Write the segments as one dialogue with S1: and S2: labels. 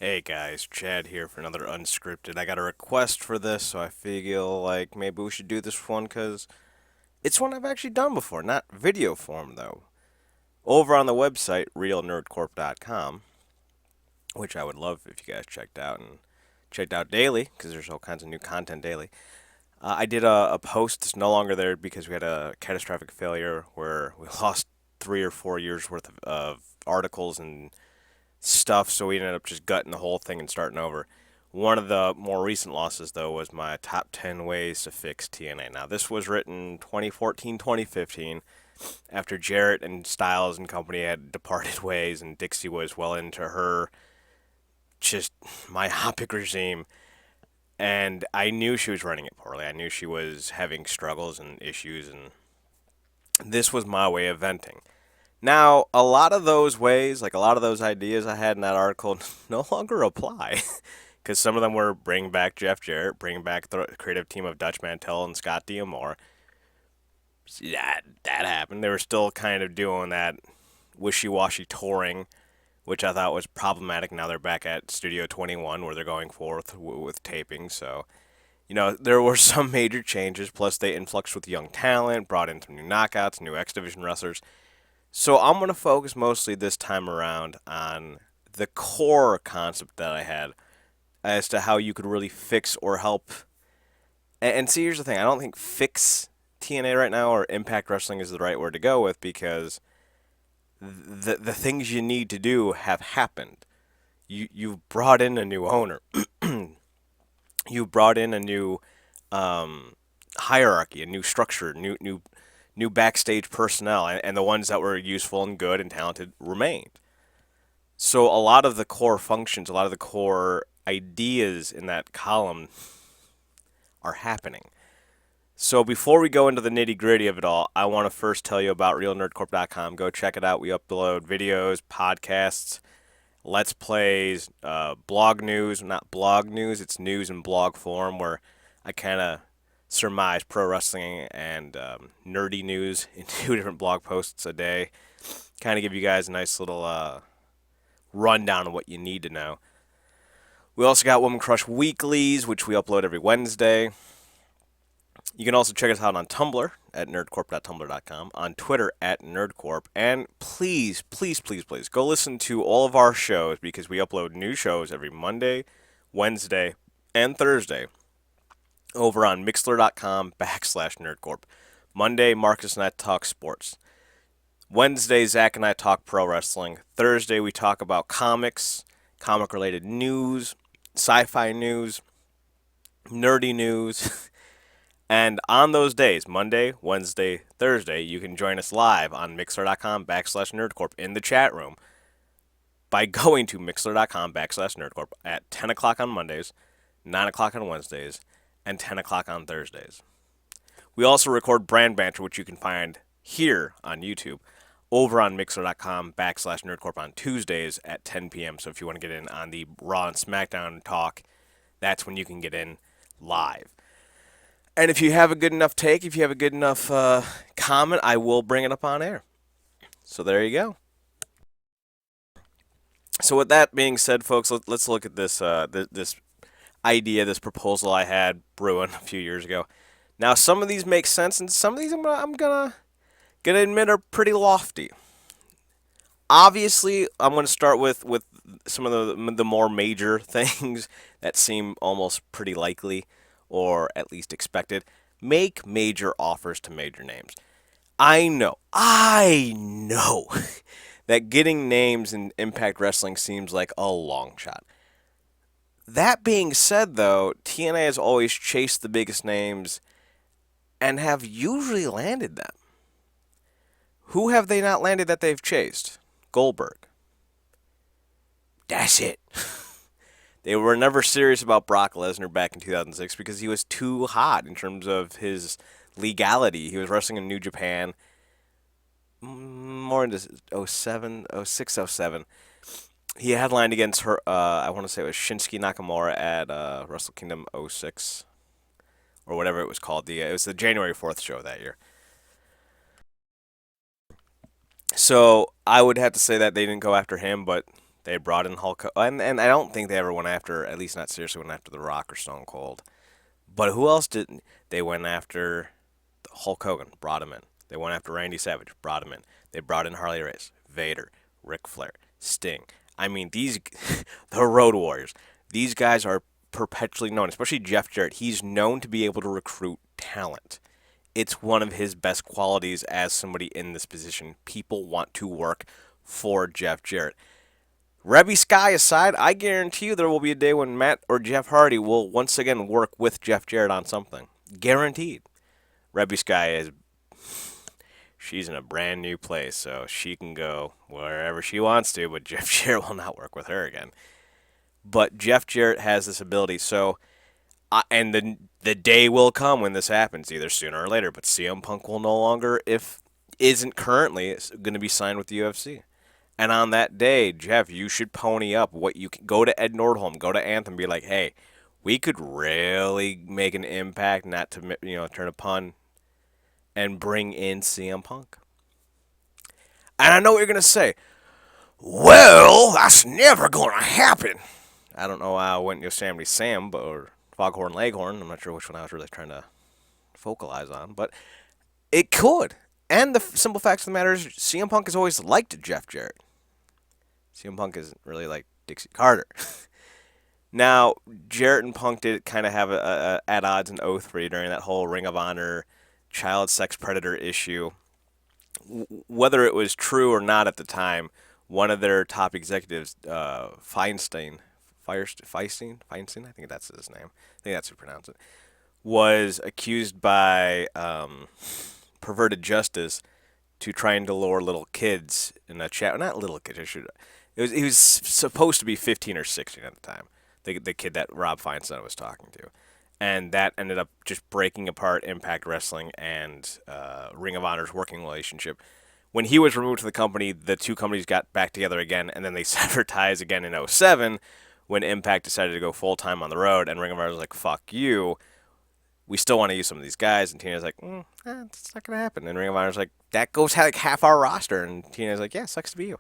S1: Hey guys, Chad here for another Unscripted. I got a request for this, so I feel like maybe we should do this one because it's one I've actually done before, not video form though. Over on the website, realnerdcorp.com, which I would love if you guys checked out and checked out daily because there's all kinds of new content daily. I did a post that's no longer there because we had a catastrophic failure where we lost 3 or 4 years worth of articles and stuff, so we ended up just gutting the whole thing and starting over. One of the more recent losses, though, was my top 10 ways to fix TNA. Now, this was written 2014, 2015, after Jarrett and Styles and company had departed ways, and Dixie was well into her just myopic regime. And I knew she was running it poorly. I knew she was having struggles and issues, and this was my way of venting. Now, a lot of those ways, like a lot of those ideas I had in that article, no longer apply. Because some of them were bring back Jeff Jarrett, bring back the creative team of Dutch Mantel and Scott Diamore. That happened. They were still kind of doing that wishy-washy touring, which I thought was problematic. Now they're back at Studio 21, where they're going forth with taping. So, there were some major changes. Plus, they influxed with young talent, brought in some new knockouts, new X Division wrestlers. So I'm going to focus mostly this time around on the core concept that I had as to how you could really fix or help. And see, here's the thing: I don't think fix TNA right now or Impact Wrestling is the right word to go with because the things you need to do have happened. You've brought in a new owner. You brought in a new hierarchy, a new structure, new backstage personnel, and the ones that were useful and good and talented remained. So a lot of the core functions, a lot of the core ideas in that column are happening. So before we go into the nitty gritty of it all, I want to first tell you about realnerdcorp.com. Go check it out. We upload videos, podcasts, let's plays, blog news. Not blog news, it's news in blog form where I kind of surmise pro wrestling and nerdy news in 2 different blog posts a day. Kind of give you guys a nice little rundown of what you need to know. We also got Woman Crush Weeklies, which we upload every Wednesday. You can also check us out on Tumblr at nerdcorp.tumblr.com, on Twitter at nerdcorp, and please, please, please, please go listen to all of our shows because we upload new shows every Monday, Wednesday, and Thursday over on mixler.com/nerdcorp. Monday, Marcus and I talk sports. Wednesday, Zach and I talk pro wrestling. Thursday, we talk about comics, comic related news, sci fi news, nerdy news. And on those days, Monday, Wednesday, Thursday, you can join us live on mixler.com/nerdcorp in the chat room by going to mixler.com/nerdcorp at 10 o'clock on Mondays, 9 o'clock on Wednesdays, and 10 o'clock on Thursdays. We also record Brand Banter, which you can find here on YouTube, over on mixler.com/nerdcorp on Tuesdays at 10 p.m. So if you want to get in on the Raw and SmackDown talk, that's when you can get in live. And if you have a good enough take, if you have a good enough comment, I will bring it up on air. So there you go. So with that being said, folks, let's look at this idea, this proposal I had brewing a few years ago. Now, some of these make sense, and some of these I'm gonna admit are pretty lofty. Obviously, I'm gonna start with some of the more major things that seem almost pretty likely, or at least expected. Make major offers to major names. I know that getting names in Impact Wrestling seems like a long shot. That being said, though, TNA has always chased the biggest names and have usually landed them. Who have they not landed that they've chased? Goldberg. That's it. They were never serious about Brock Lesnar back in 2006 because he was too hot in terms of his legality. He was wrestling in New Japan more into 07, 06, 07. He headlined against her, I want to say it was Shinsuke Nakamura at Wrestle Kingdom 06 or whatever it was called. It was the January 4th show that year. So I would have to say that they didn't go after him, but They brought in Hulk, and I don't think they ever went after, at least not seriously, went after The Rock or Stone Cold. But who else didn't? They went after Hulk Hogan, brought him in. They went after Randy Savage, brought him in. They brought in Harley Race, Vader, Ric Flair, Sting. I mean, these the Road Warriors. These guys are perpetually known, especially Jeff Jarrett. He's known to be able to recruit talent. It's one of his best qualities as somebody in this position. People want to work for Jeff Jarrett. Rebby Sky aside, I guarantee you there will be a day when Matt or Jeff Hardy will once again work with Jeff Jarrett on something. Guaranteed. Rebby Sky is she's in a brand new place, so she can go wherever she wants to, but Jeff Jarrett will not work with her again. But Jeff Jarrett has this ability, so and the day will come when this happens, either sooner or later. But CM Punk will no longer, if isn't currently, going to be signed with the UFC. And on that day, Jeff, you should pony up what you can. Go to Ed Nordholm, go to Anthem, be like, hey, we could really make an impact, not to turn a pun, and bring in CM Punk. And I know what you're gonna say. Well, that's never gonna happen. I don't know why I went Yosemite Sam or Foghorn Leghorn. I'm not sure which one I was really trying to focalize on, but it could. And the simple fact of the matter is, CM Punk has always liked Jeff Jarrett. CM Punk isn't really like Dixie Carter. Now, Jarrett and Punk did kind of have a at odds in '03 during that whole Ring of Honor child sex predator issue. Whether it was true or not at the time, one of their top executives, Feinstein, I think that's his name. I think that's how you pronounce it, was accused by perverted justice to trying to lure little kids in a chat. Not little kids. He was supposed to be 15 or 16 at the time. The kid that Rob Feinstein was talking to, and that ended up just breaking apart Impact Wrestling and Ring of Honor's working relationship. When he was removed from the company, the two companies got back together again, and then they severed ties again in '07 when Impact decided to go full time on the road, and Ring of Honor was like, "Fuck you." We still want to use some of these guys, and Tina's like, it's not going to happen. And Ring of Honor's like, that goes like half our roster. And Tina's like, yeah, sucks to be you.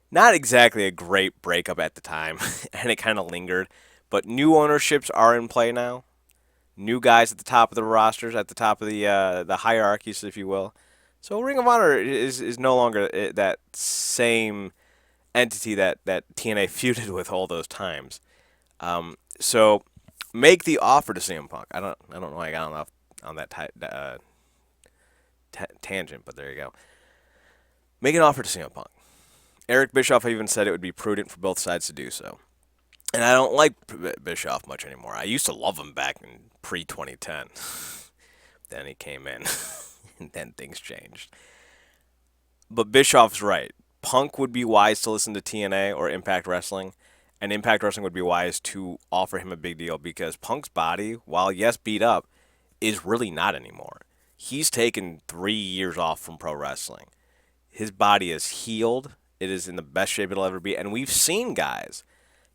S1: Not exactly a great breakup at the time, and it kind of lingered. But new ownerships are in play now. New guys at the top of the rosters, at the top of the hierarchies, if you will. So Ring of Honor is no longer that same entity that TNA feuded with all those times. So make the offer to CM Punk. I don't know why I got on that tangent, but there you go. Make an offer to CM Punk. Eric Bischoff even said it would be prudent for both sides to do so. And I don't like Bischoff much anymore. I used to love him back in pre-2010. Then he came in, and then things changed. But Bischoff's right. Punk would be wise to listen to TNA or Impact Wrestling, and Impact Wrestling would be wise to offer him a big deal because Punk's body, while yes beat up, is really not anymore. He's taken 3 years off from pro wrestling. His body is healed. It is in the best shape it'll ever be. And we've seen guys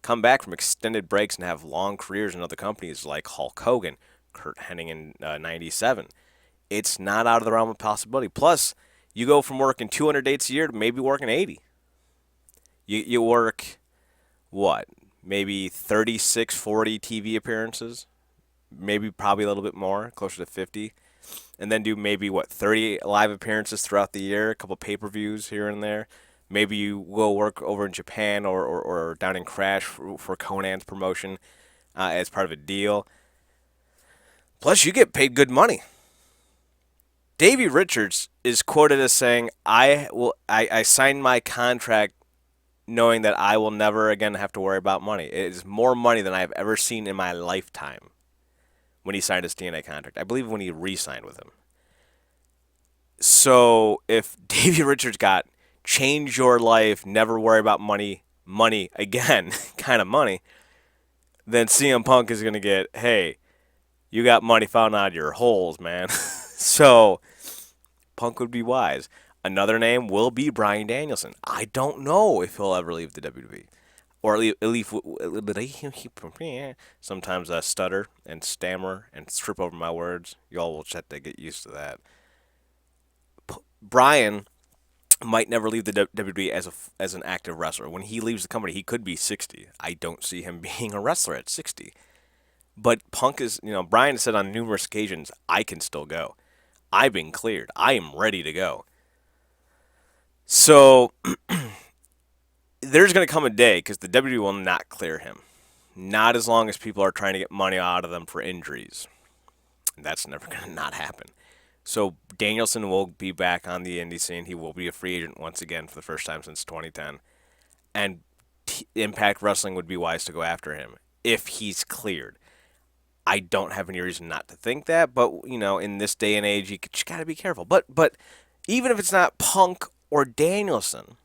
S1: come back from extended breaks and have long careers in other companies like Hulk Hogan, Kurt Hennig in '97. It's not out of the realm of possibility. Plus, you go from working 200 dates a year to maybe working 80. You work, what, maybe 36, 40 TV appearances? Maybe probably a little bit more, closer to 50. And then do maybe, 30 live appearances throughout the year, a couple pay-per-views here and there. Maybe you will work over in Japan or down in Crash for Conan's promotion as part of a deal. Plus, you get paid good money. Davey Richards is quoted as saying, I signed my contract knowing that I will never again have to worry about money. It is more money than I have ever seen in my lifetime when he signed his TNA contract. I believe when he re-signed with him. So if Davey Richards got change your life, never worry about money again kind of money, then CM Punk is going to get, hey, you got money found out of your holes, man. So Punk would be wise. Another name will be Bryan Danielson. I don't know if he'll ever leave the WWE. Or at least sometimes I stutter and stammer and trip over my words. Y'all will just have to get used to that. Bryan might never leave the WWE as an active wrestler. When he leaves the company, he could be 60. I don't see him being a wrestler at 60. But Punk is, Brian has said on numerous occasions, I can still go. I've been cleared. I am ready to go. So there's going to come a day because the WWE will not clear him. Not as long as people are trying to get money out of them for injuries. That's never going to not happen. So Danielson will be back on the indie scene. He will be a free agent once again for the first time since 2010. And Impact Wrestling would be wise to go after him if he's cleared. I don't have any reason not to think that, but in this day and age, you just gotta be careful. But even if it's not Punk or Danielson,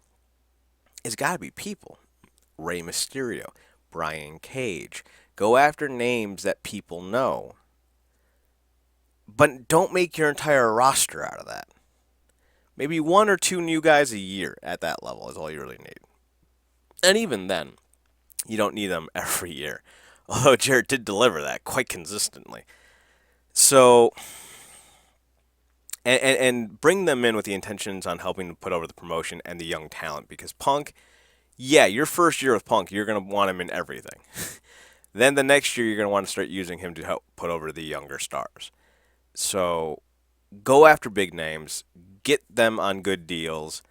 S1: it's gotta be people. Rey Mysterio, Brian Cage. Go after names that people know. But don't make your entire roster out of that. Maybe one or two new guys a year at that level is all you really need. And even then, you don't need them every year. Although Jarrett did deliver that quite consistently. So, and bring them in with the intentions on helping to put over the promotion and the young talent. Because Punk, your first year with Punk, you're going to want him in everything. Then the next year, you're going to want to start using him to help put over the younger stars. So, go after big names, get them on good deals,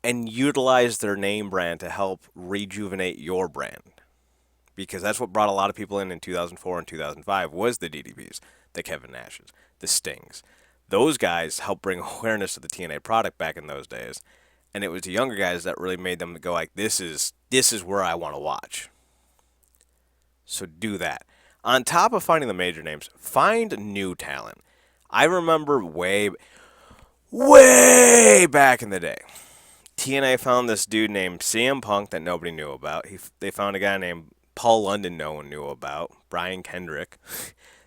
S1: and utilize their name brand to help rejuvenate your brand. Because that's what brought a lot of people in 2004 and 2005 was the DDPs, the Kevin Nashes, the Stings. Those guys helped bring awareness to the TNA product back in those days. And it was the younger guys that really made them go like, this is where I want to watch. So do that. On top of finding the major names, find new talent. I remember way back in the day, TNA found this dude named CM Punk that nobody knew about. They found a guy named Paul London no one knew about, Brian Kendrick.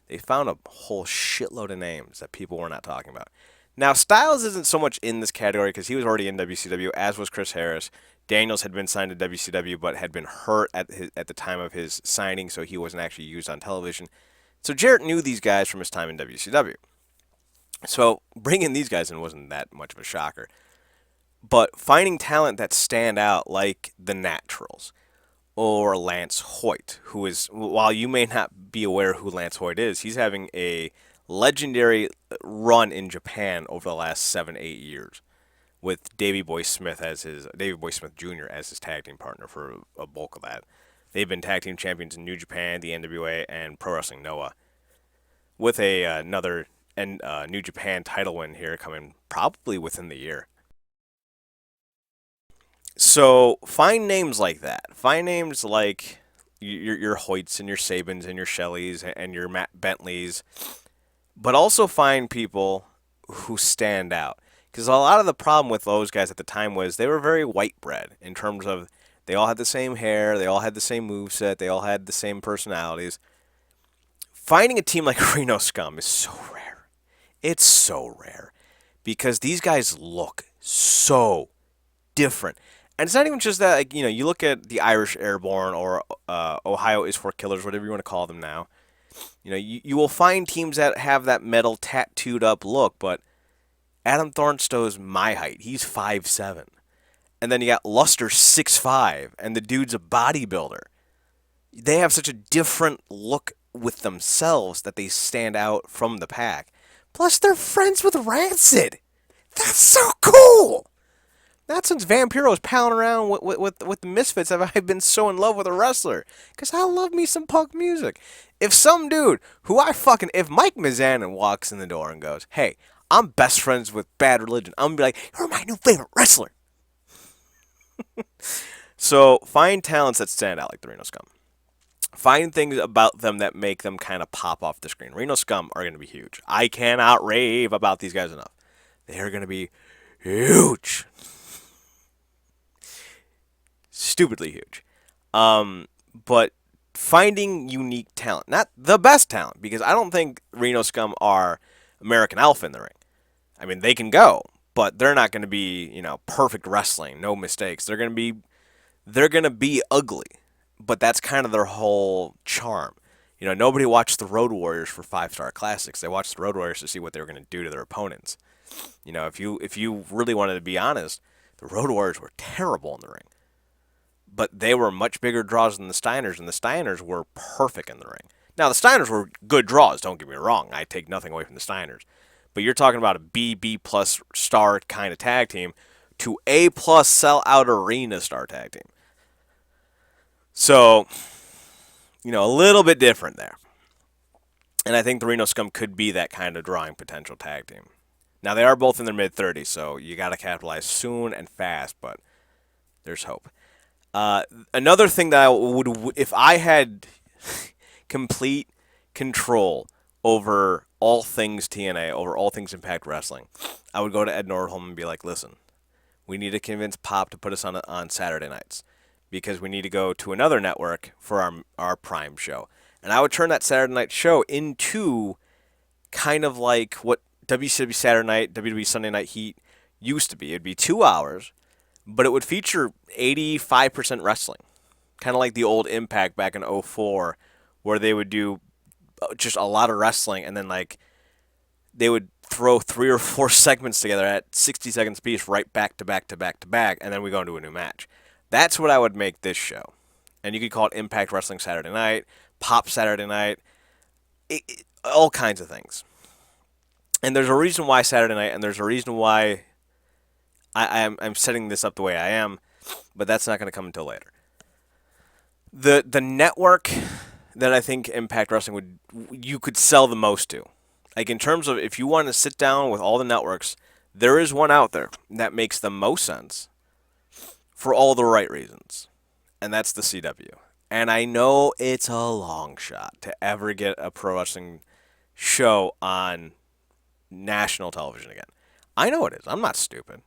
S1: They found a whole shitload of names that people were not talking about. Now, Styles isn't so much in this category because he was already in WCW, as was Chris Harris. Daniels had been signed to WCW but had been hurt at the time of his signing, so he wasn't actually used on television. So Jarrett knew these guys from his time in WCW. So bringing these guys in wasn't that much of a shocker. But finding talent that stand out like the Naturals or Lance Hoyt, who is, while you may not be aware who Lance Hoyt is, he's having a legendary run in Japan over the last 7-8 years, with Davey Boy Smith Jr. as his tag team partner for a bulk of that. They've been tag team champions in New Japan, the NWA, and Pro Wrestling Noah, with another New Japan title win here coming probably within the year. So find names like that. Find names like your Hoyts and your Sabins and your Shelleys and your Matt Bentleys. But also find people who stand out. Because a lot of the problem with those guys at the time was they were very white bread in terms of they all had the same hair, they all had the same moveset, they all had the same personalities. Finding a team like Reno Scum is so rare. It's so rare. Because these guys look so different. And it's not even just that, like, you look at the Irish Airborne or Ohio is for Killers, whatever you want to call them now. You will find teams that have that metal tattooed up look, but Adam Thornstow's my height. He's 5'7". And then you got Luster 6'5", and the dude's a bodybuilder. They have such a different look with themselves that they stand out from the pack. Plus, they're friends with Rancid. That's so cool! Not since Vampiro was palling around with the Misfits have I been so in love with a wrestler. Because I love me some punk music. If some dude if Mike Mizanin walks in the door and goes, hey, I'm best friends with Bad Religion, I'm going to be like, you're my new favorite wrestler. So find talents that stand out like the Reno Scum. Find things about them that make them kind of pop off the screen. Reno Scum are going to be huge. I cannot rave about these guys enough. They are going to be huge. Stupidly huge. But finding unique talent. Not the best talent, because I don't think Reno Scum are American Alpha in the ring. I mean, they can go, but they're not going to be, perfect wrestling, no mistakes. They're going to be ugly, but that's kind of their whole charm. Nobody watched the Road Warriors for 5-star classics. They watched the Road Warriors to see what they were going to do to their opponents. If you really wanted to be honest, the Road Warriors were terrible in the ring. But they were much bigger draws than the Steiners, and the Steiners were perfect in the ring. Now, the Steiners were good draws, don't get me wrong. I take nothing away from the Steiners. But you're talking about a B plus star kind of tag team to A plus sell out arena star tag team. So, a little bit different there. And I think the Reno Scum could be that kind of drawing potential tag team. Now, they are both in their mid-30s, so you got to capitalize soon and fast, but there's hope. Another thing that I would, if I had complete control over all things TNA, over all things Impact Wrestling, I would go to Ed Nordholm and be like, listen, we need to convince Pop to put us on Saturday nights because we need to go to another network for our Prime show. And I would turn that Saturday night show into kind of like what WCW Saturday Night, WWE Sunday Night Heat used to be. It'd be 2 hours, but it would feature 85% wrestling. Kind of like the old Impact back in 2004, where they would do just a lot of wrestling, and then they would throw 3 or 4 segments together at 60 seconds piece, right back to back to back to back, and then we go into a new match. That's what I would make this show. And you could call it Impact Wrestling Saturday Night, Pop Saturday Night, all kinds of things. And there's a reason why Saturday Night, and there's a reason why I'm setting this up the way I am, but that's not going to come until later. The network that I think Impact Wrestling you could sell the most to, like in terms of if you want to sit down with all the networks, there is one out there that makes the most sense for all the right reasons, and that's the CW. And I know it's a long shot to ever get a pro wrestling show on national television again. I know it is. I'm not stupid.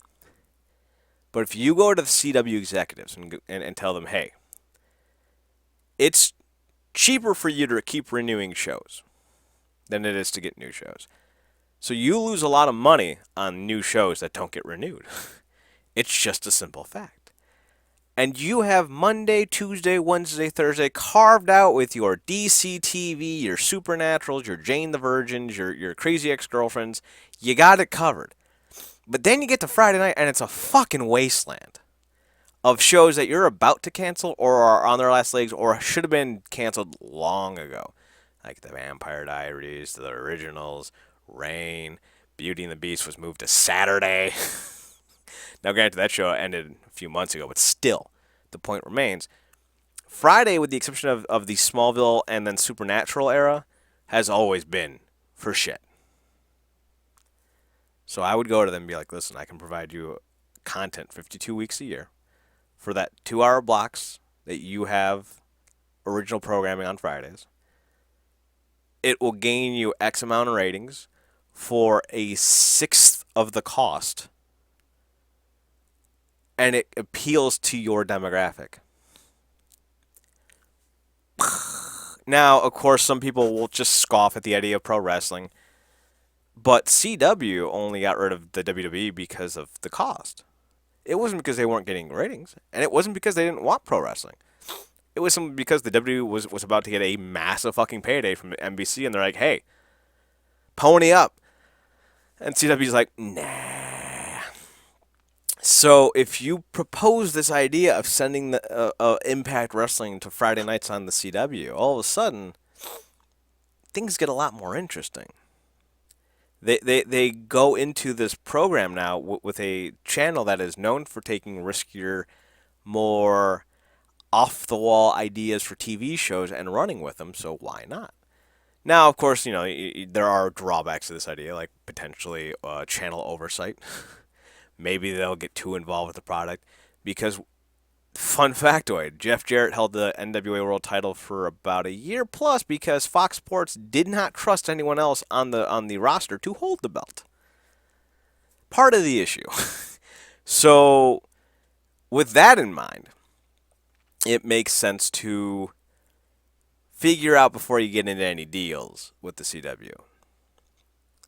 S1: But if you go to the CW executives and tell them, hey, it's cheaper for you to keep renewing shows than it is to get new shows. So you lose a lot of money on new shows that don't get renewed. It's just a simple fact. And you have Monday, Tuesday, Wednesday, Thursday carved out with your DCTV, your Supernaturals, your Jane the Virgins, your Crazy Ex-Girlfriends. You got it covered. But then you get to Friday night, and it's a fucking wasteland of shows that you're about to cancel or are on their last legs or should have been canceled long ago. Like the Vampire Diaries, the Originals, Reign, Beauty and the Beast was moved to Saturday. Now, granted, that show ended a few months ago, but still, the point remains. Friday, with the exception of the Smallville and then Supernatural era, has always been for shit. So I would go to them and be like, listen, I can provide you content 52 weeks a year for that 2-hour blocks that you have original programming on Fridays. It will gain you X amount of ratings for a sixth of the cost. And it appeals to your demographic. Now, of course, some people will just scoff at the idea of pro wrestling. But CW only got rid of the WWE because of the cost. It wasn't because they weren't getting ratings. And it wasn't because they didn't want pro wrestling. It was simply because the WWE was about to get a massive fucking payday from NBC. And they're like, hey, pony up. And CW's like, nah. So if you propose this idea of sending the Impact Wrestling to Friday nights on the CW, all of a sudden, things get a lot more interesting. They go into this program now with a channel that is known for taking riskier, more off-the-wall ideas for TV shows and running with them, so why not? Now, of course, there are drawbacks to this idea, like potentially channel oversight. Maybe they'll get too involved with the product because, fun factoid, Jeff Jarrett held the NWA World title for about a year plus because Fox Sports did not trust anyone else on the roster to hold the belt. Part of the issue. So, with that in mind, it makes sense to figure out before you get into any deals with the CW.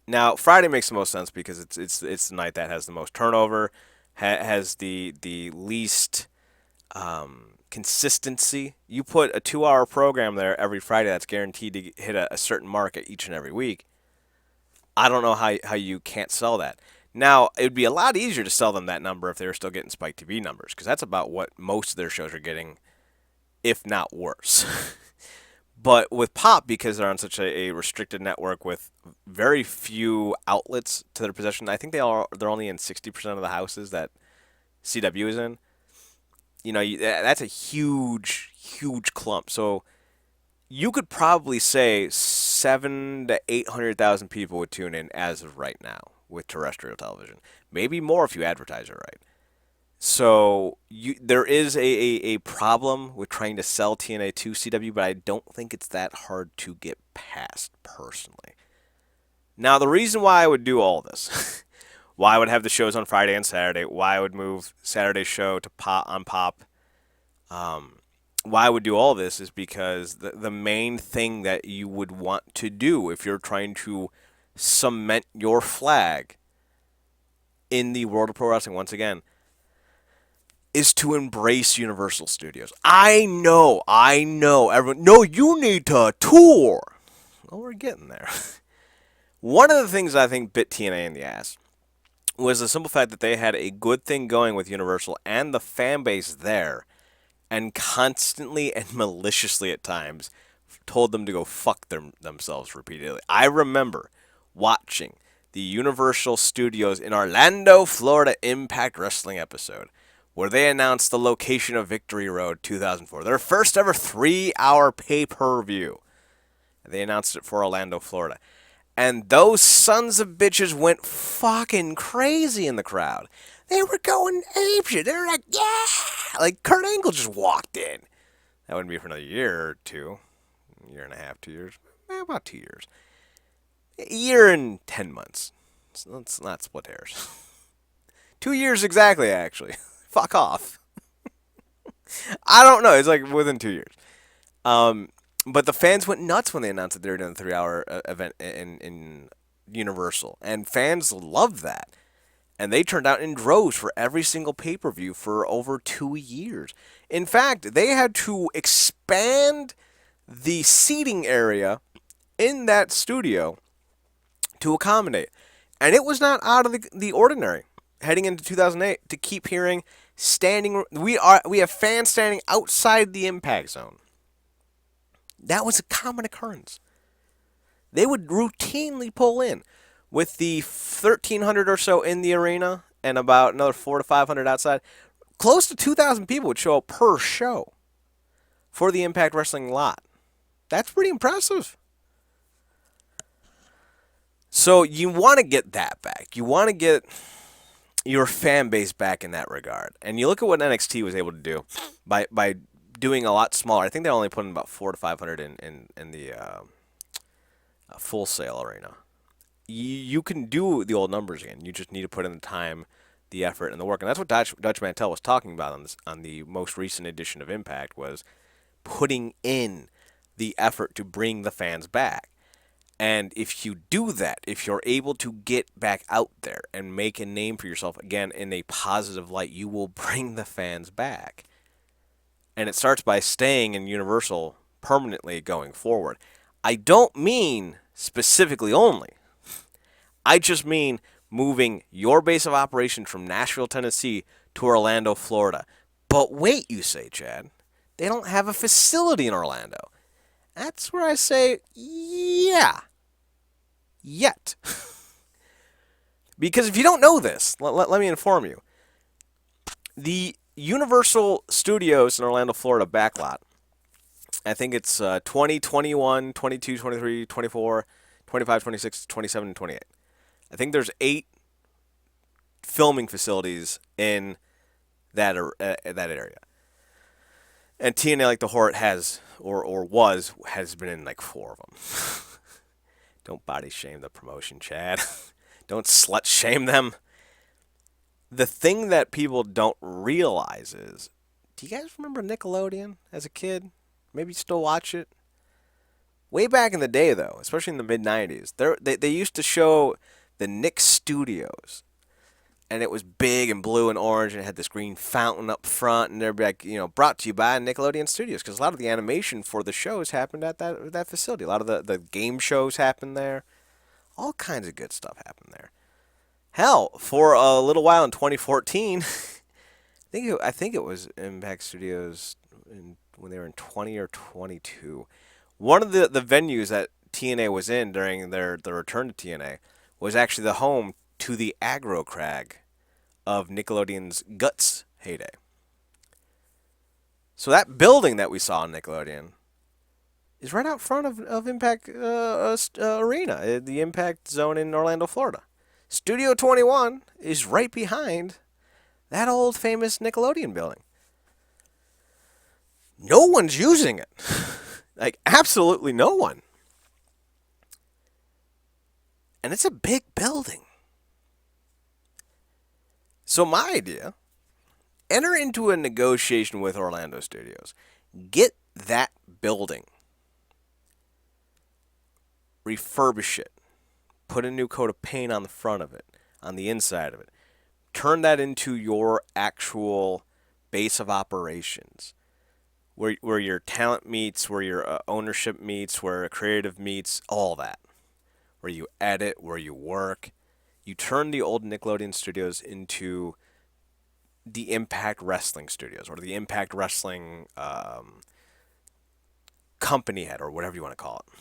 S1: Now, Friday makes the most sense because it's the night that has the most turnover, has the least consistency. You put a 2-hour program there every Friday that's guaranteed to hit a certain mark each and every week. I don't know how you can't sell that. Now, it would be a lot easier to sell them that number if they were still getting Spike TV numbers, because that's about what most of their shows are getting, if not worse. But with Pop, because they're on such a restricted network with very few outlets to their possession, I think they're only in 60% of the houses that CW is in. That's a huge clump. So you could probably say 700,000 to 800,000 people would tune in as of right now with terrestrial television. Maybe more if you advertise it right. So there is a problem with trying to sell TNA to CW, but I don't think it's that hard to get past personally. Now, the reason why I would do all this, why I would have the shows on Friday and Saturday, why I would move Saturday's show to Pop, why I would do all this is because the main thing that you would want to do if you're trying to cement your flag in the world of pro wrestling once again is to embrace Universal Studios. I know, everyone, no, you need to tour. Well, we're getting there. One of the things I think bit TNA in the ass was the simple fact that they had a good thing going with Universal and the fan base there, and constantly and maliciously at times told them to go fuck themselves repeatedly. I remember watching the Universal Studios in Orlando, Florida Impact Wrestling episode where they announced the location of Victory Road 2004, their first ever 3-hour pay-per-view. They announced it for Orlando, Florida. And those sons of bitches went fucking crazy in the crowd. They were going apeshit. They were like, yeah! Like Kurt Angle just walked in. That wouldn't be for another year or two. A year and a half, 2 years. About 2 years. A year and 10 months. Let's not split hairs. 2 years exactly, actually. Fuck off. I don't know. It's like within 2 years. But the fans went nuts when they announced that they were doing a 3-hour event in Universal. And fans loved that. And they turned out in droves for every single pay-per-view for over 2 years. In fact, they had to expand the seating area in that studio to accommodate. And it was not out of the ordinary heading into 2008 to keep hearing standing. We have fans standing outside the impact zone. That was a common occurrence. They would routinely pull in with the 1,300 or so in the arena and about another 400 to 500 outside. Close to 2,000 people would show up per show for the Impact Wrestling lot. That's pretty impressive. So you want to get that back. You want to get your fan base back in that regard. And you look at what NXT was able to do by doing a lot smaller. I think they only put in about 400 to 500 in the Full Sail arena. You can do the old numbers again. You just need to put in the time, the effort, and the work. And that's what Dutch Mantel was talking about on the most recent edition of Impact, was putting in the effort to bring the fans back. And if you do that, if you're able to get back out there and make a name for yourself again in a positive light, you will bring the fans back. And it starts by staying in Universal permanently going forward. I don't mean specifically only. I just mean moving your base of operations from Nashville, Tennessee to Orlando, Florida. But wait, you say, Chad, they don't have a facility in Orlando. That's where I say, yeah, yet. Because if you don't know this, let me inform you. The Universal Studios in Orlando, Florida backlot, I think it's 20, 21, 22, 23, 24, 25, 26, 27, and 28. I think there's 8 filming facilities in that area. And TNA Like the Horde has, has been in like 4 of them. Don't body shame the promotion, Chad. Don't slut shame them. The thing that people don't realize is, do you guys remember Nickelodeon as a kid? Maybe you still watch it? Way back in the day, though, especially in the mid-'90s, they used to show the Nick Studios. And it was big and blue and orange, and it had this green fountain up front, and they'd be like, brought to you by Nickelodeon Studios, because a lot of the animation for the shows happened at that facility. A lot of the game shows happened there. All kinds of good stuff happened there. Hell, for a little while in 2014, I think it was Impact Studios when they were in 20 or 22. One of the venues that TNA was in during the return to TNA was actually the home to the aggro crag of Nickelodeon's Guts heyday. So that building that we saw in Nickelodeon is right out front of Impact Arena, the Impact Zone in Orlando, Florida. Studio 21 is right behind that old famous Nickelodeon building. No one's using it. Like, absolutely no one. And it's a big building. So my idea, enter into a negotiation with Orlando Studios. Get that building. Refurbish it. Put a new coat of paint on the front of it, on the inside of it. Turn that into your actual base of operations. Where your talent meets, where your ownership meets, where creative meets, all that. Where you edit, where you work. You turn the old Nickelodeon studios into the Impact Wrestling Studios, or the Impact Wrestling company head, or whatever you want to call it.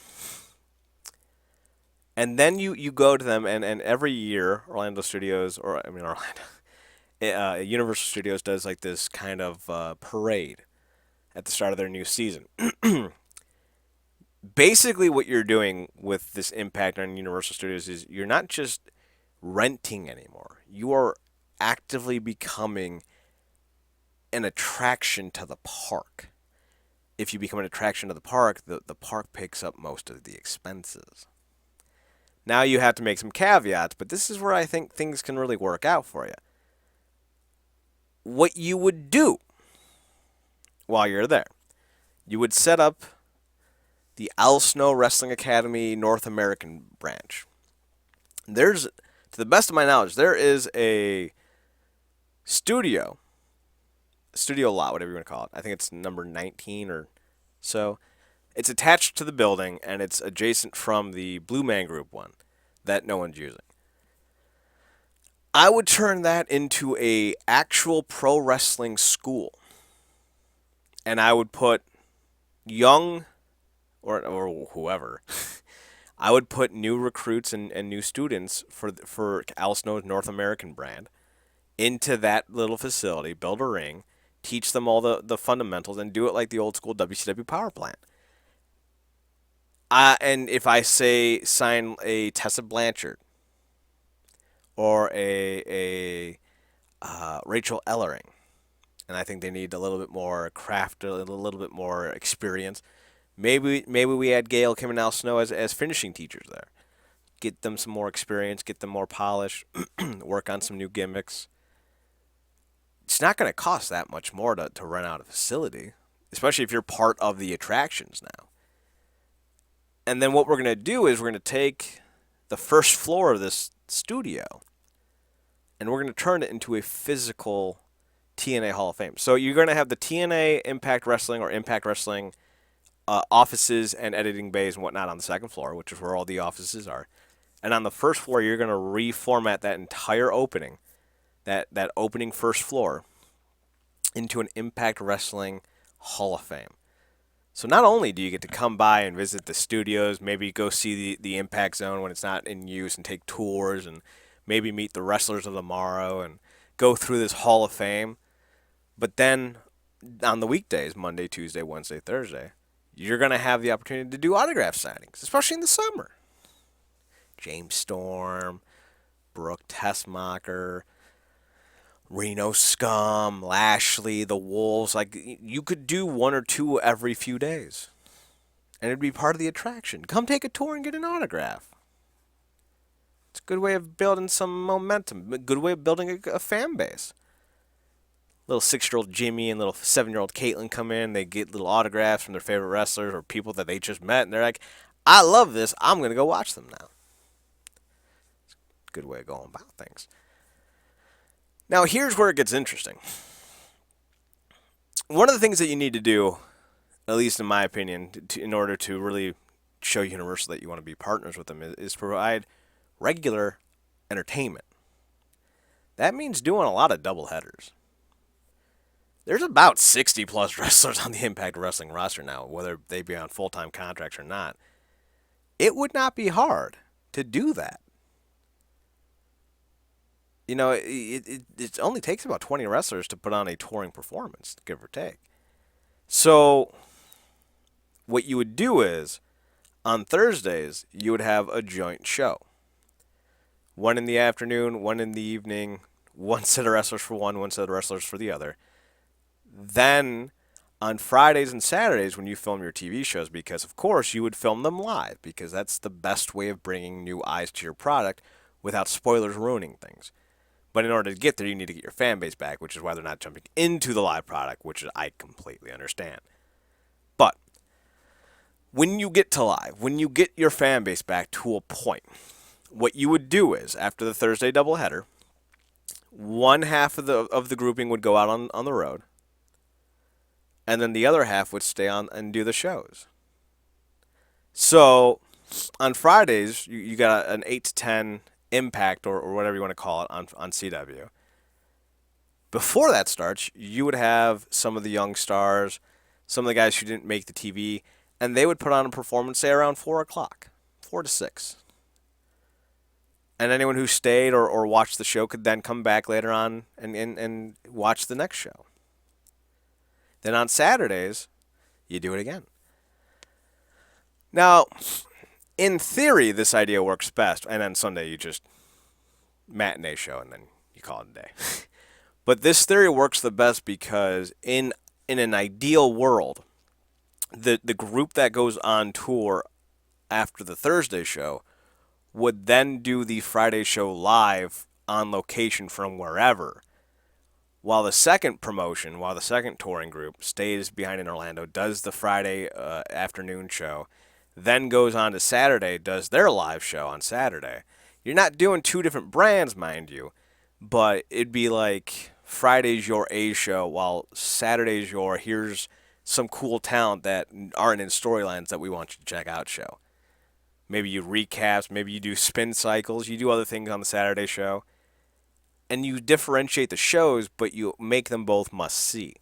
S1: And then you go to them, and every year, Orlando Studios, Universal Studios does like this kind of parade at the start of their new season. Basically, what you're doing with this Impact on Universal Studios is you're not just renting anymore. You are actively becoming an attraction to the park. If you become an attraction to the park park picks up most of the expenses. Now you have to make some caveats, but this is where I think things can really work out for you. What you would do while you're there, you would set up the Al Snow Wrestling Academy North American branch. To the best of my knowledge, there is a studio lot, whatever you want to call it. I think it's number 19 or so. It's attached to the building, and it's adjacent from the Blue Man Group one that no one's using. I would turn that into a actual pro wrestling school. And I would put young or whoever, I would put new recruits and new students for Al Snow's North American brand into that little facility, build a ring, teach them all the fundamentals, and do it like the old school WCW power plant. And if I say sign a Tessa Blanchard or a Rachel Ellering, and I think they need a little bit more craft, a little bit more experience. Maybe we add Gail, Kim, and Al Snow as finishing teachers there. Get them some more experience, get them more polish, work on some new gimmicks. It's not going to cost that much more to rent out a facility, especially if you're part of the attractions now. And then what we're going to do is we're going to take the first floor of this studio and we're going to turn it into a physical TNA Hall of Fame. So you're going to have the TNA Impact Wrestling or Impact Wrestling offices and editing bays and whatnot on the second floor, which is where all the offices are. And on the first floor, you're going to reformat that entire opening, that opening first floor, into an Impact Wrestling Hall of Fame. So not only do you get to come by and visit the studios, maybe go see the Impact Zone when it's not in use and take tours and maybe meet the wrestlers of tomorrow and go through this Hall of Fame, but then on the weekdays, Monday, Tuesday, Wednesday, Thursday, you're going to have the opportunity to do autograph signings, especially in the summer. James Storm, Brooke Tessmacher, Reno Scum, Lashley, the Wolves. Like, you could do one or two every few days. And it'd be part of the attraction. Come take a tour and get an autograph. It's a good way of building some momentum. A good way of building a fan base. Little 6-year-old Jimmy and little 7-year-old Caitlin come in. They get little autographs from their favorite wrestlers or people that they just met. And they're like, I love this. I'm going to go watch them now. It's a good way of going about things. Now, here's where it gets interesting. One of the things that you need to do, at least in my opinion, in order to really show Universal that you want to be partners with them, is provide regular entertainment. that means doing a lot of double headers. There's about 60 plus wrestlers on the Impact Wrestling roster now, whether they be on full-time contracts or not. It would not be hard to do that. You know, it only takes about 20 wrestlers to put on a touring performance, give or take. So what you would do is, on Thursdays, you would have a joint show. One in the afternoon, one in the evening, one set of wrestlers for one set of wrestlers for the other. Then on Fridays and Saturdays when you film your TV shows, because of course you would film them live, because that's the best way of bringing new eyes to your product without spoilers ruining things. But in order to get there, you need to get your fan base back, which is why they're not jumping into the live product, which I completely understand. But when you get to live, when you get your fan base back to a point, what you would do is, after the Thursday doubleheader, one half of the grouping would go out on the road, and then the other half would stay on and do the shows. So on Fridays, you got an 8 to 10 Impact or whatever you want to call it on CW. Before that starts, you would have some of the young stars, some of the guys who didn't make the TV, and they would put on a performance, say, around 4 o'clock, 4 to 6. And anyone who stayed or watched the show could then come back later on and watch the next show. Then on Saturdays, you do it again. Now, in theory, this idea works best. And then Sunday, you just matinee show and then you call it a day. But this theory works the best because in an ideal world, the group that goes on tour after the Thursday show would then do the Friday show live on location from wherever, while the second touring group stays behind in Orlando, does the Friday afternoon show, then goes on to Saturday, does their live show on Saturday. You're not doing two different brands, mind you, but it'd be like Friday's your A show, while Saturday's your here's some cool talent that aren't in storylines that we want you to check out show. Maybe you recaps, maybe you do spin cycles, you do other things on the Saturday show. And you differentiate the shows, but you make them both must-see.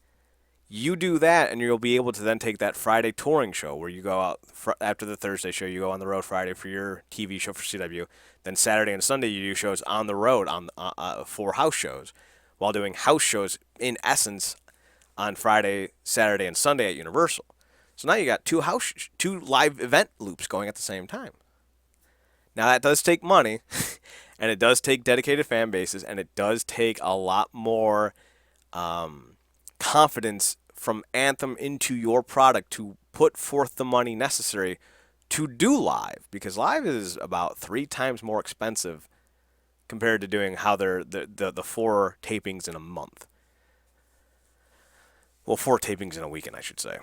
S1: You do that, and you'll be able to then take that Friday touring show where you go out after the Thursday show, you go on the road Friday for your TV show for CW. Then Saturday and Sunday, you do shows on the road for house shows, while doing house shows, in essence, on Friday, Saturday, and Sunday at Universal. So now you got two live event loops going at the same time. Now that does take money, and it does take dedicated fan bases, and it does take a lot more confidence from Anthem into your product to put forth the money necessary to do live, because live is about 3 times more expensive compared to doing how they're the 4 tapings in a month. Well, 4 tapings in a weekend, I should say.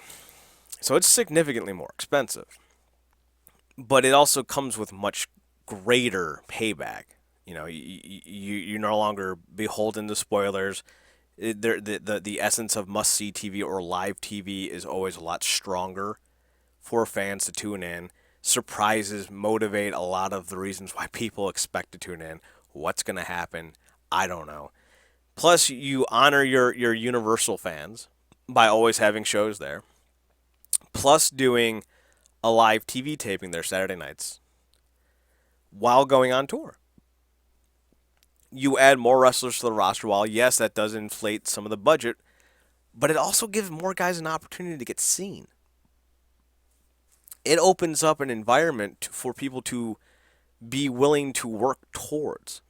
S1: So it's significantly more expensive. But it also comes with much greater payback. You know, you're no longer beholden to spoilers. The essence of must-see TV or live TV is always a lot stronger for fans to tune in. Surprises motivate a lot of the reasons why people expect to tune in. What's going to happen? I don't know. Plus, you honor your Universal fans by always having shows there. Plus, doing a live TV taping there Saturday nights while going on tour. You add more wrestlers to the roster. While, yes, that does inflate some of the budget, but it also gives more guys an opportunity to get seen. It opens up an environment for people to be willing to work towards.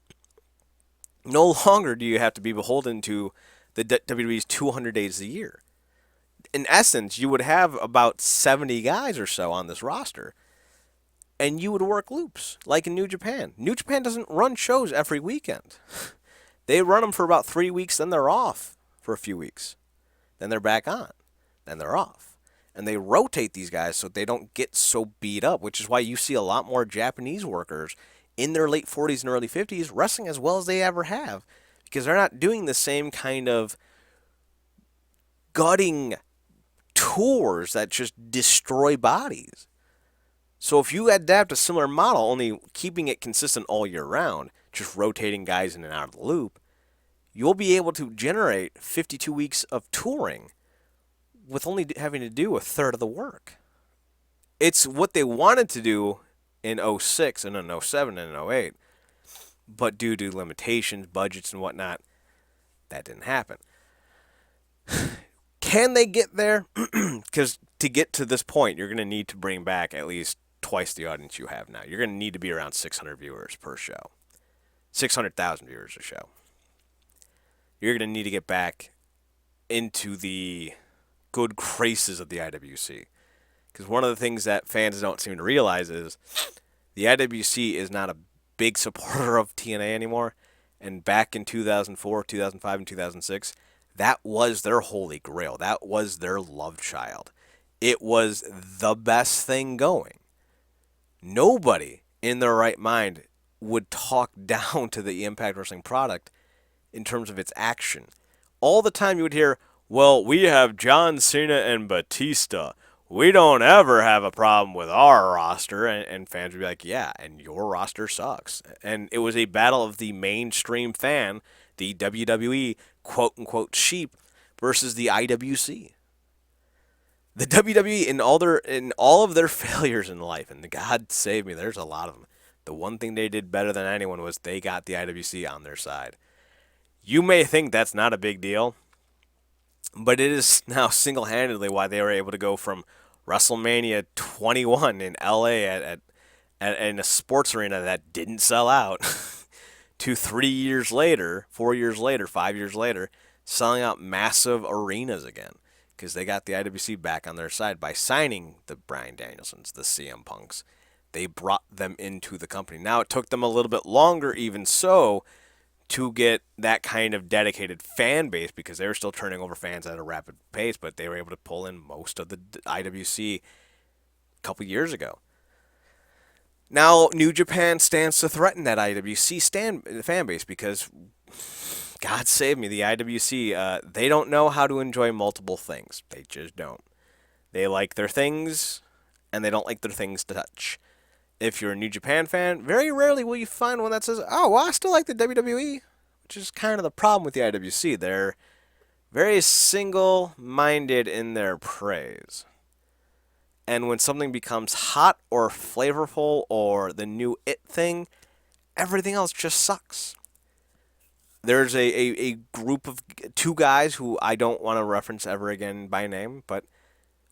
S1: No longer do you have to be beholden to the WWE's 200 days a year. In essence, you would have about 70 guys or so on this roster, and you would work loops, like in New Japan. New Japan doesn't run shows every weekend. They run them for about 3 weeks, then they're off for a few weeks. Then they're back on. Then they're off. And they rotate these guys so they don't get so beat up, which is why you see a lot more Japanese workers in their late 40s and early 50s wrestling as well as they ever have, because they're not doing the same kind of gutting tours that just destroy bodies. So if you adapt a similar model, only keeping it consistent all year round, just rotating guys in and out of the loop, you'll be able to generate 52 weeks of touring with only having to do a third of the work. It's what they wanted to do in '06 and in '07 and in '08, but due to limitations, budgets, and whatnot, that didn't happen. Can they get there? Because to get to this point, you're going to need to bring back at least twice the audience you have now. You're going to need to be around 600 viewers per show, 600,000 viewers a show. You're going to need to get back into the good graces of the IWC. Because one of the things that fans don't seem to realize is the IWC is not a big supporter of TNA anymore. And back in 2004, 2005, and 2006, that was their holy grail. That was their love child. It was the best thing going. Nobody in their right mind would talk down to the Impact Wrestling product in terms of its action. All the time you would hear, well, we have John Cena and Batista. We don't ever have a problem with our roster. And fans would be like, yeah, and your roster sucks. And it was a battle of the mainstream fan, the WWE quote-unquote sheep, versus the IWC. The WWE, in all of their failures in life, and God save me, there's a lot of them, the one thing they did better than anyone was they got the IWC on their side. You may think that's not a big deal, but it is now single-handedly why they were able to go from WrestleMania 21 in LA at in a sports arena that didn't sell out to 3 years later, 4 years later, 5 years later, selling out massive arenas again because they got the IWC back on their side by signing the Bryan Danielsons, the CM Punks. They brought them into the company. Now, it took them a little bit longer, even so, to get that kind of dedicated fan base because they were still turning over fans at a rapid pace, but they were able to pull in most of the IWC a couple years ago. Now, New Japan stands to threaten that IWC fan base because, God save me, the IWC, they don't know how to enjoy multiple things. They just don't. They like their things, and they don't like their things to touch. If you're a New Japan fan, very rarely will you find one that says, oh, well, I still like the WWE, which is kind of the problem with the IWC. They're very single-minded in their praise. And when something becomes hot or flavorful or the new it thing, everything else just sucks. There's a group of two guys who I don't want to reference ever again by name, but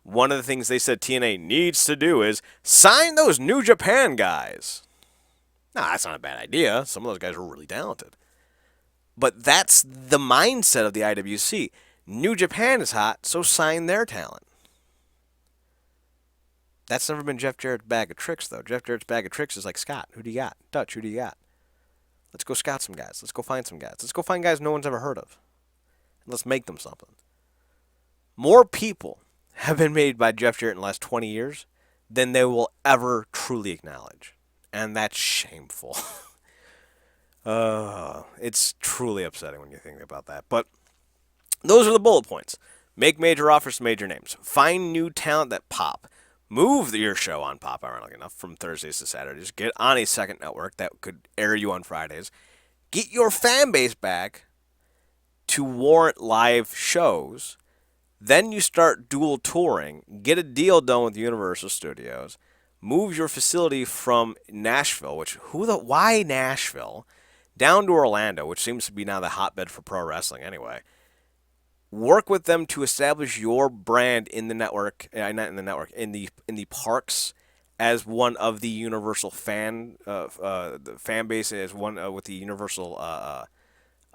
S1: one of the things they said TNA needs to do is sign those New Japan guys. Now, that's not a bad idea. Some of those guys are really talented. But that's the mindset of the IWC. New Japan is hot, so sign their talent. That's never been Jeff Jarrett's bag of tricks, though. Jeff Jarrett's bag of tricks is like, Scott, who do you got? Dutch, who do you got? Let's go scout some guys. Let's go find some guys. Let's go find guys no one's ever heard of. And let's make them something. More people have been made by Jeff Jarrett in the last 20 years than they will ever truly acknowledge. And that's shameful. It's truly upsetting when you think about that. But those are the bullet points. Make major offers to major names. Find new talent that pop. Move your show on Pop, ironically enough, from Thursdays to Saturdays. Get on a second network that could air you on Fridays. Get your fan base back to warrant live shows. Then you start dual touring. Get a deal done with Universal Studios. Move your facility from Nashville, why Nashville, down to Orlando, which seems to be now the hotbed for pro wrestling anyway. Work with them to establish your brand in the network, not in the network, in the parks as one of the universal the fan base as one with the universal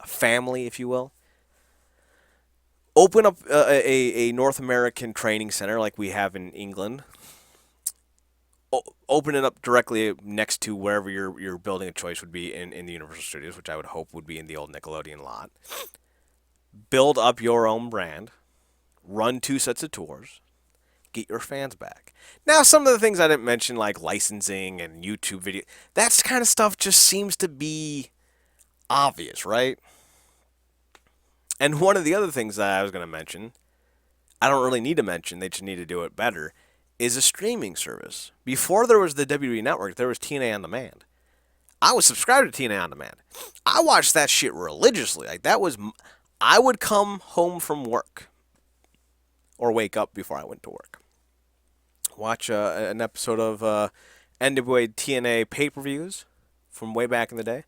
S1: family, if you will. Open up a North American training center like we have in England. Open it up directly next to wherever your building of choice would be in the Universal Studios, which I would hope would be in the old Nickelodeon lot. Build up your own brand, run 2 sets of tours, get your fans back. Now, some of the things I didn't mention, like licensing and YouTube video, that kind of stuff just seems to be obvious, right? And one of the other things that I was going to mention, I don't really need to mention, they just need to do it better, is a streaming service. Before there was the WWE Network, there was TNA On Demand. I was subscribed to TNA On Demand. I watched that shit religiously. Like, I would come home from work or wake up before I went to work. Watch an episode of NWA TNA pay-per-views from way back in the day.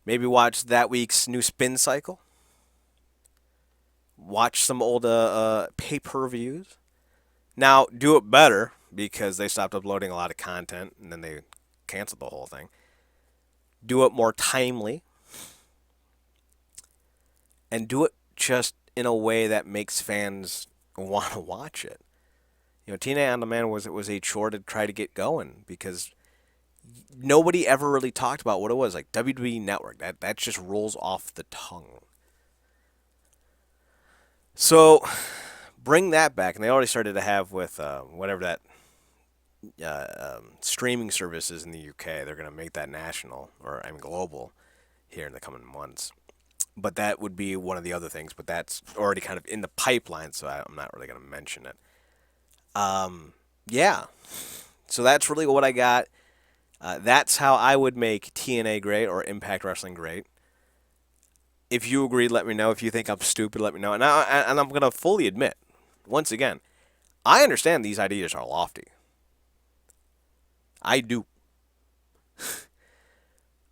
S1: Maybe watch that week's new spin cycle. Watch some old pay-per-views. Now, do it better because they stopped uploading a lot of content and then they canceled the whole thing. Do it more timely. And do it just in a way that makes fans want to watch it. You know, TNA On Demand was a chore to try to get going because nobody ever really talked about what it was. Like WWE Network, that just rolls off the tongue. So bring that back, and they already started to have with whatever that streaming services in the UK. They're going to make that national or global here in the coming months. But that would be one of the other things. But that's already kind of in the pipeline, so I'm not really going to mention it. Yeah. So that's really what I got. That's how I would make TNA great or Impact Wrestling great. If you agree, let me know. If you think I'm stupid, let me know. And I'm going to fully admit, once again, I understand these ideas are lofty. I do.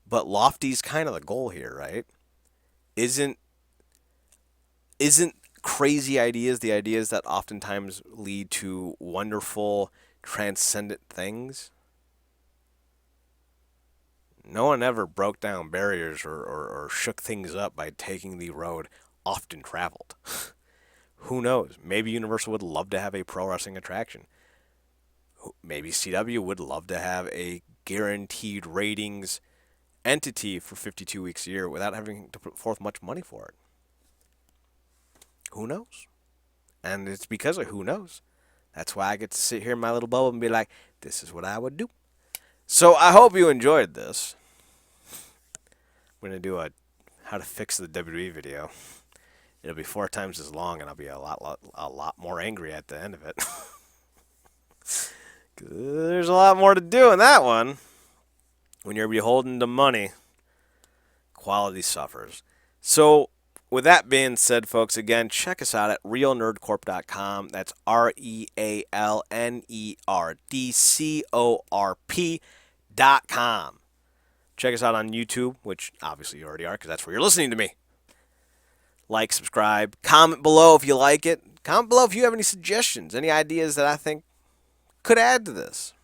S1: But lofty's kind of the goal here, right? Isn't crazy ideas the ideas that oftentimes lead to wonderful, transcendent things? No one ever broke down barriers or shook things up by taking the road often traveled. Who knows? Maybe Universal would love to have a pro wrestling attraction. Maybe CW would love to have a guaranteed ratings entity for 52 weeks a year without having to put forth much money for it. Who knows? And it's because of who knows. That's why I get to sit here in my little bubble and be like, this is what I would do. So I hope you enjoyed this. I'm going to do a how to fix the WWE video. It'll be 4 times as long, and I'll be a lot more angry at the end of it. There's a lot more to do in that one. When you're beholden to money, quality suffers. So, with that being said, folks, again, check us out at realnerdcorp.com. That's RealNerdCorp.com. Check us out on YouTube, which obviously you already are, because that's where you're listening to me. Like, subscribe, comment below if you like it. Comment below if you have any suggestions, any ideas that I think could add to this.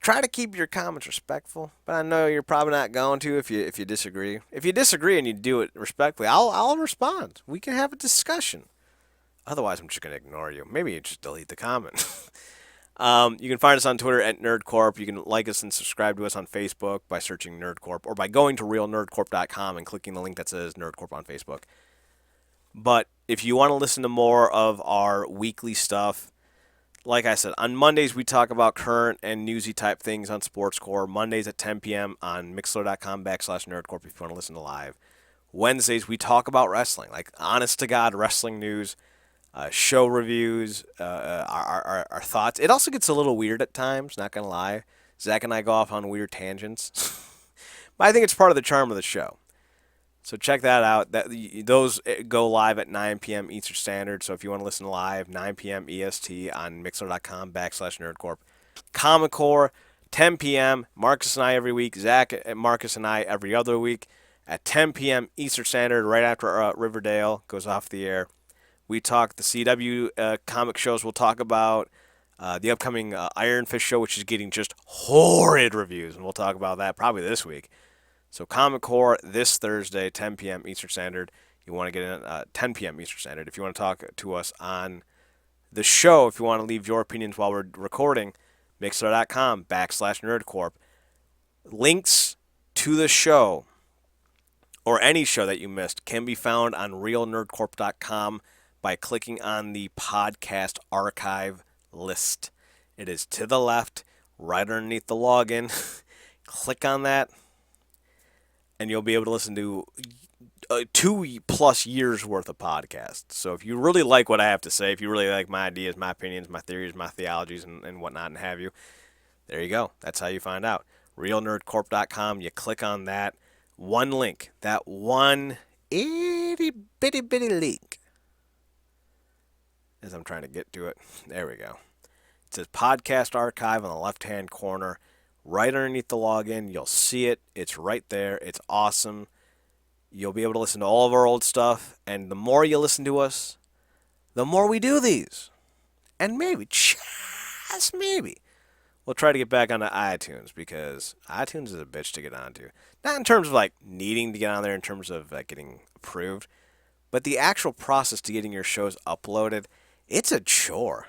S1: Try to keep your comments respectful, but I know you're probably not going to if you disagree. If you disagree and you do it respectfully, I'll respond. We can have a discussion. Otherwise, I'm just going to ignore you. Maybe you just delete the comment. You can find us on Twitter at NerdCorp. You can like us and subscribe to us on Facebook by searching NerdCorp or by going to realnerdcorp.com and clicking the link that says NerdCorp on Facebook. But if you want to listen to more of our weekly stuff, like I said, on Mondays we talk about current and newsy type things on SportsCore. Mondays at 10 p.m. on Mixler.com/NerdCorp if you want to listen to live. Wednesdays we talk about wrestling, like honest to God wrestling news, show reviews, our thoughts. It also gets a little weird at times, not going to lie. Zach and I go off on weird tangents. But I think it's part of the charm of the show. So check that out. Those go live at 9 p.m. Eastern Standard. So if you want to listen live, 9 p.m. EST on Mixler.com/NerdCorp. Common Core, 10 p.m. Marcus and I every week. Zach, Marcus, and I every other week at 10 p.m. Eastern Standard, right after Riverdale goes off the air. We talk the CW comic shows. We'll talk about the upcoming Iron Fist show, which is getting just horrid reviews. And we'll talk about that probably this week. So Comic Core this Thursday, 10 p.m. Eastern Standard. You want to get in at 10 p.m. Eastern Standard. If you want to talk to us on the show, if you want to leave your opinions while we're recording, Mixler.com/NerdCorp. Links to the show or any show that you missed can be found on RealNerdCorp.com by clicking on the podcast archive list. It is to the left, right underneath the login. Click on that, and you'll be able to listen to 2+ years worth of podcasts. So if you really like what I have to say, if you really like my ideas, my opinions, my theories, my theologies, and whatnot, and have you, there you go. That's how you find out. realnerdcorp.com. You click on that one link, that one itty bitty bitty link, as I'm trying to get to it. There we go. It says podcast archive on the left-hand corner. Right underneath the login, you'll see it. It's right there. It's awesome. You'll be able to listen to all of our old stuff. And the more you listen to us, the more we do these. And maybe, just maybe, we'll try to get back onto iTunes, because iTunes is a bitch to get onto. Not in terms of like needing to get on there in terms of like getting approved, but the actual process to getting your shows uploaded, it's a chore.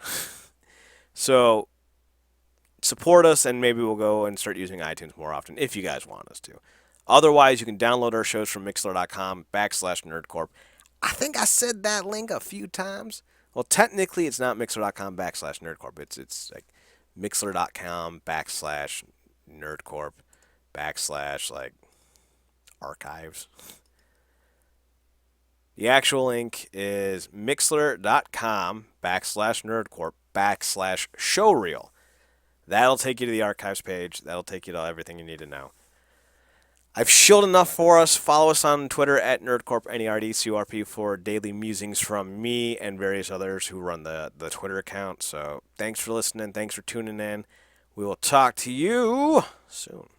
S1: So support us, and maybe we'll go and start using iTunes more often if you guys want us to. Otherwise, you can download our shows from mixler.com/nerdcorp. I think I said that link a few times. Well, technically, it's not mixler.com/nerdcorp. It's like mixler.com/nerdcorp/ like archives. The actual link is mixler.com/nerdcorp/showreel. That'll take you to the archives page. That'll take you to everything you need to know. I've shilled enough for us. Follow us on Twitter at NerdCorp, NERDCORP, for daily musings from me and various others who run the Twitter account. So thanks for listening. Thanks for tuning in. We will talk to you soon.